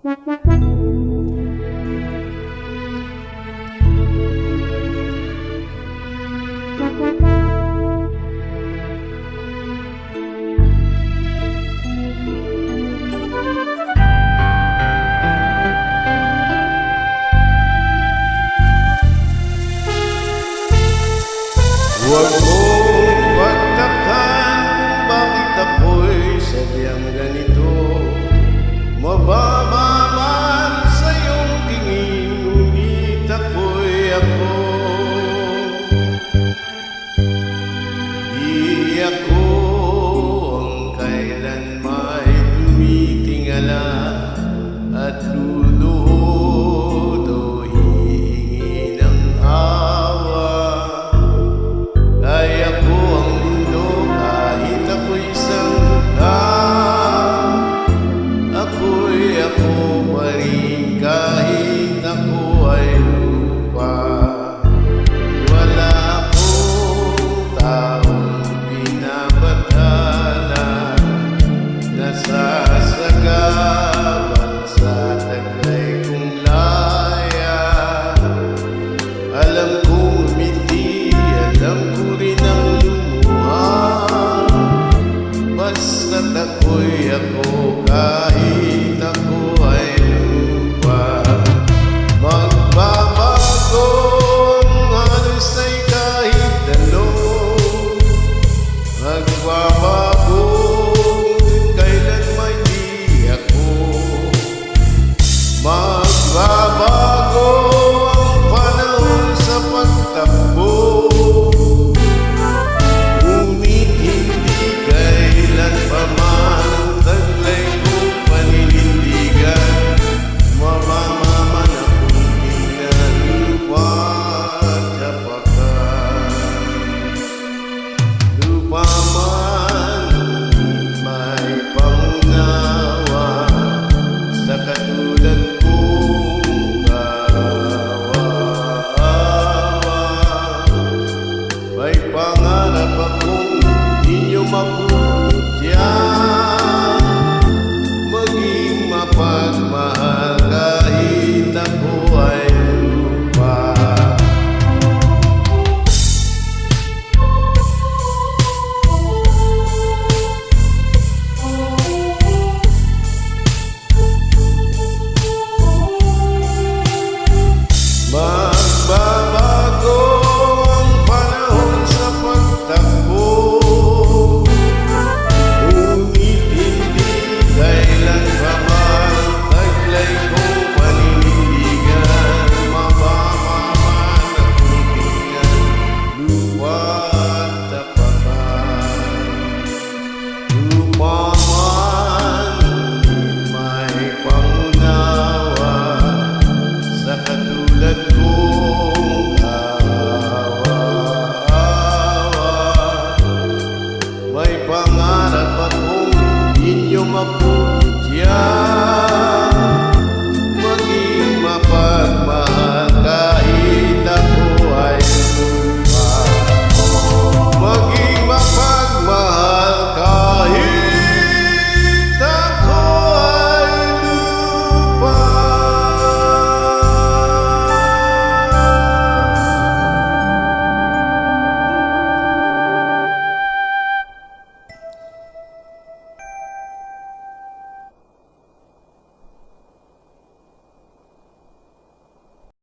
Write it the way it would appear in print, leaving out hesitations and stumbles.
Huwag mong pagtakhan kung bakit ako'y sadyang ganito. Mababa man sa iyong tingin, ngunit ako'y ako. Di ako ang kailan may tumitingala at luluhod o hihingi ng awa. Ay ako ang mundo kahit ako'y isang lupa. Ako'y ako pa rin kahit ako ay lupa. Wala akong taong binabatala, nasasagabal sa taglay kong laya. Alam kong umiti, alam ko rin ang lumuha, basta't ako'y ako kahit ako ay lupa. Magbabago ang halos ay kahit ano, magbabago kailan may di ako. Magbabago ang panahon sa pagtakbo, ngunit hindi kailan pa man ang taglay kong paninindigan. Mamamaman akong tingnan, lupa at yapakan. Lupa man may pangunawa sa katulad kong kawawa. May pangarap akong di nyo mapuputyan, maging mapagmahal kahit ako ay lupa. Magbabago ang panahon sa pagtakbo, ngunit hindi kailan pa man taglay kong paninindigan. Mabamaman akong tingnan, lupa at tapakan. Lupa man may pangunawa sa katulad kong kawawa. May pangarap akong di nyo